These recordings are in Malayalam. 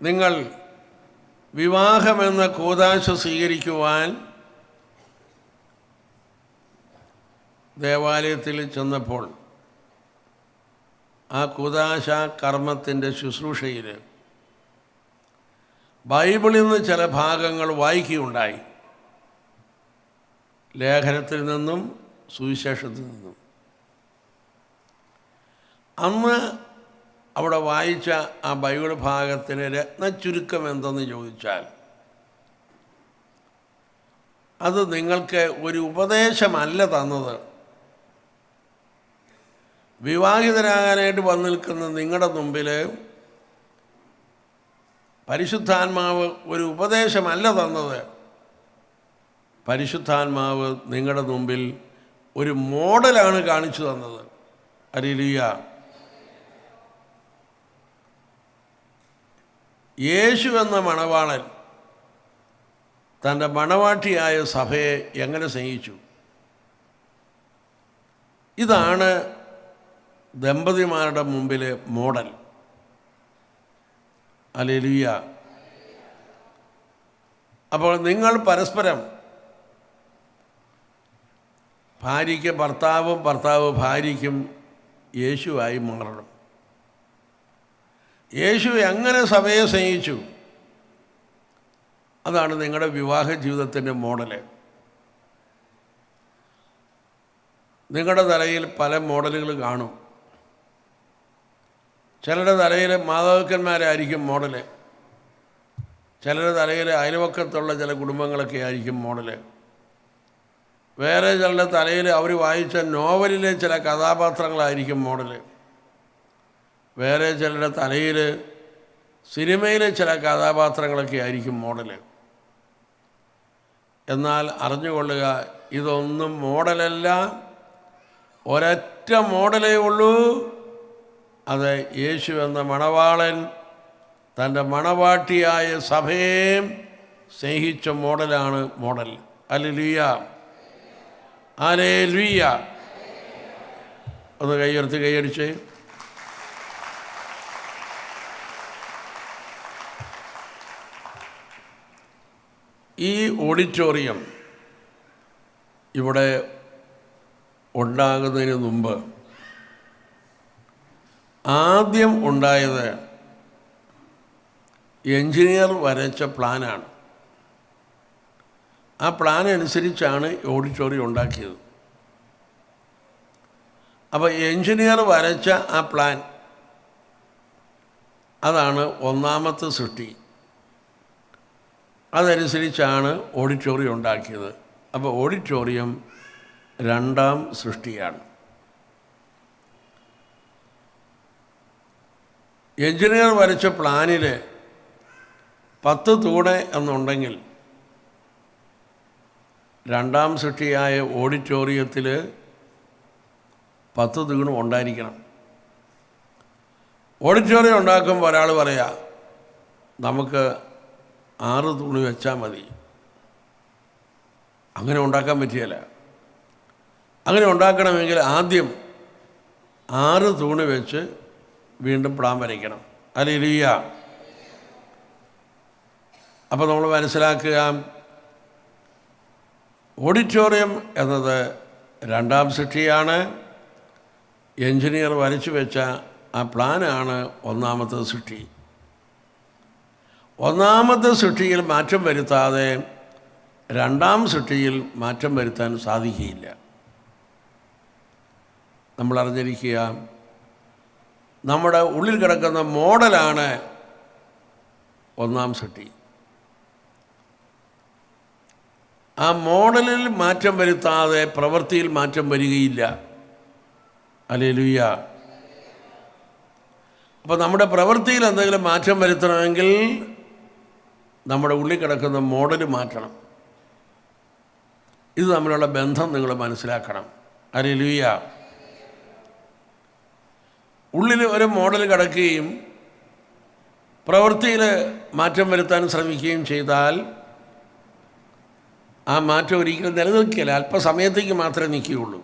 നിങ്ങൾ വിവാഹമെന്ന കൂദാശ സ്വീകരിക്കുവാൻ ദേവാലയത്തിൽ ചെന്നപ്പോൾ ആ കൂദാശ കർമ്മത്തിൻ്റെ ശുശ്രൂഷയിൽ ബൈബിളിൽ നിന്ന് ചില ഭാഗങ്ങൾ വായിക്കുകയുണ്ടായി. ലേഖനത്തിൽ നിന്നും സുവിശേഷത്തിൽ നിന്നും. അന്ന് അവിടെ വായിച്ച ആ ബൈബിൾ ഭാഗത്തിന് രത്നച്ചുരുക്കം എന്തെന്ന് ചോദിച്ചാൽ അത് നിങ്ങൾക്ക് ഒരു ഉപദേശമല്ല തന്നത്. വിവാഹിതരാകാനായിട്ട് വന്നു നിൽക്കുന്ന നിങ്ങളുടെ മുമ്പിൽ പരിശുദ്ധാത്മാവ് ഒരു ഉപദേശമല്ല തന്നത്. പരിശുദ്ധാത്മാവ് നിങ്ങളുടെ മുമ്പിൽ ഒരു മോഡലാണ് കാണിച്ചു തന്നത്. ഹല്ലേലൂയ. യേശു എന്ന മണവാളൻ തൻ്റെ മണവാട്ടിയായ സഭയെ എങ്ങനെ സ്നേഹിച്ചു? ഇതാണ് ദമ്പതിമാരുടെ മുമ്പിലെ മോഡൽ. ഹല്ലേലൂയ. അപ്പോൾ നിങ്ങൾ പരസ്പരം, ഭാര്യയ്ക്ക് ഭർത്താവും ഭർത്താവ് ഭാര്യയ്ക്കും യേശുവായി മാറണം. യേശു എങ്ങനെ സഭയെ സ്നേഹിച്ചു, അതാണ് നിങ്ങളുടെ വിവാഹ ജീവിതത്തിൻ്റെ മോഡല്. നിങ്ങളുടെ തലയിൽ പല മോഡലുകൾ കാണും. ചിലരുടെ തലയിൽ മാതാപിതാക്കന്മാരായിരിക്കും മോഡല്, ചിലരുടെ തലയിൽ അയൽവക്കത്തുള്ള ചില കുടുംബങ്ങളൊക്കെ ആയിരിക്കും മോഡല്. വേറെ ചിലരുടെ തലയിൽ അവർ വായിച്ച നോവലിലെ ചില കഥാപാത്രങ്ങളായിരിക്കും മോഡല്. വേറെ ചിലരുടെ തലയിൽ സിനിമയിലെ ചില കഥാപാത്രങ്ങളൊക്കെ ആയിരിക്കും മോഡല്. എന്നാൽ അറിഞ്ഞുകൊള്ളുക, ഇതൊന്നും മോഡലല്ല. ഒരൊറ്റ മോഡലേ ഉള്ളൂ. അത് യേശു എന്ന മണവാളൻ തൻ്റെ മണവാട്ടിയായ സഭയെ സ്നേഹിച്ച മോഡലാണ് മോഡൽ. Hallelujah, hallelujah. ഒന്ന് കൈയുയർത്തി കൈയടിച്ച്. ഈ ഓഡിറ്റോറിയം ഇവിടെ ഉണ്ടാകുന്നതിന് മുമ്പ് ആദ്യം ഉണ്ടായത് എൻജിനീയർ വരച്ച പ്ലാനാണ്. ആ പ്ലാൻ അനുസരിച്ചാണ് ഓഡിറ്റോറിയം ഉണ്ടാക്കിയത്. അപ്പോൾ എൻജിനീയർ വരച്ച ആ പ്ലാൻ, അതാണ് ഒന്നാമത്തെ സൃഷ്ടി. അതനുസരിച്ചാണ് ഓഡിറ്റോറിയം ഉണ്ടാക്കിയത്. അപ്പോൾ ഓഡിറ്റോറിയം രണ്ടാം സൃഷ്ടിയാണ്. എൻജിനീയർ വരച്ച പ്ലാനിൽ 10 തൂണ് എന്നുണ്ടെങ്കിൽ രണ്ടാം സൃഷ്ടിയായ ഓഡിറ്റോറിയത്തിൽ 10 തൂണും ഉണ്ടായിരിക്കണം. ഓഡിറ്റോറിയം ഉണ്ടാക്കുമ്പോൾ ഒരാൾ പറയാ, നമുക്ക് 6 തൂണ് വെച്ചാൽ മതി. അങ്ങനെ ഉണ്ടാക്കാൻ പറ്റിയല്ല. അങ്ങനെ ഉണ്ടാക്കണമെങ്കിൽ ആദ്യം 6 തൂണ് വെച്ച് വീണ്ടും പ്ലാൻ വരയ്ക്കണം. ഹല്ലേലൂയ. അപ്പോൾ നമ്മൾ മനസ്സിലാക്കുക, ഓഡിറ്റോറിയം എന്നത് രണ്ടാം സൃഷ്ടിയാണ്. എൻജിനീയർ വരച്ചു വെച്ച ആ പ്ലാനാണ് ഒന്നാമത്തെ സൃഷ്ടി. ഒന്നാമത്തെ സൃഷ്ടിയിൽ മാറ്റം വരുത്താതെ രണ്ടാം സൃഷ്ടിയിൽ മാറ്റം വരുത്താൻ സാധിക്കുകയില്ല. നമ്മൾ അറിഞ്ഞിരിക്കുക, നമ്മുടെ ഉള്ളിൽ കിടക്കുന്ന മോഡലാണ് ഒന്നാം സൃഷ്ടി. ആ മോഡലിൽ മാറ്റം വരുത്താതെ പ്രവൃത്തിയിൽ മാറ്റം വരികയില്ല. ഹല്ലേലൂയ. അപ്പോൾ നമ്മുടെ പ്രവൃത്തിയിൽ എന്തെങ്കിലും മാറ്റം വരുത്തണമെങ്കിൽ നമ്മുടെ ഉള്ളിൽ കിടക്കുന്ന മോഡൽ മാറ്റണം. ഇത് തമ്മിലുള്ള ബന്ധം നിങ്ങൾ മനസ്സിലാക്കണം. ഹല്ലേലൂയ. ഉള്ളിൽ ഒരു മോഡൽ കിടക്കുകയും പ്രവൃത്തിയിൽ മാറ്റം വരുത്താൻ ശ്രമിക്കുകയും ചെയ്താൽ ആ മാറ്റം ഒരിക്കലും നിലനിൽക്കില്ല. അല്പസമയത്തേക്ക് മാത്രമേ നിൽക്കുകയുള്ളൂ.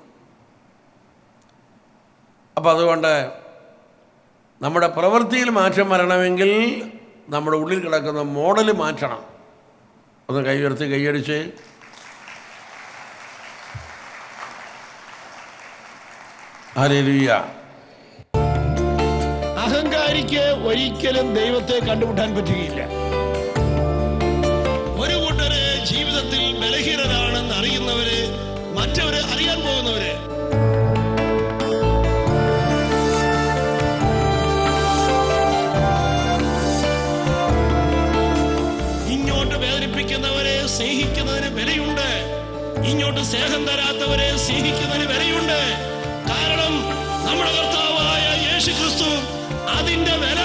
അപ്പോൾ അതുകൊണ്ട് നമ്മുടെ പ്രവൃത്തിയിൽ മാറ്റം വരണമെങ്കിൽ നമ്മുടെ ഉള്ളിൽ കിടക്കുന്ന മോഡൽ മാറ്റണം. ഒന്ന് കൈ ഉയർത്തി കൈയടിച്ച്. ഹല്ലേലൂയ. അഹങ്കാരിക്ക് ഒരിക്കലും ദൈവത്തെ കണ്ടുമുട്ടാൻ പറ്റുകയില്ല. ഒരു കൂട്ടര് ജീവിതത്തിൽ ബലഹീനരാണെന്ന് അറിയുന്നവര്, മറ്റവര് അറിയാൻ പോകുന്നവര്. ഇങ്ങോട്ട് വേദനിപ്പിക്കുന്നവരെ സ്നേഹിക്കുന്നതിന് വിലയുണ്ട്, ഇങ്ങോട്ട് സ്നേഹം തരാത്തവരെ സ്നേഹിക്കുന്നതിന് വിലയുണ്ട്. കാരണം നമ്മുടെ കർത്താവായ യേശുക്രിസ്തു അതിന്റെ വില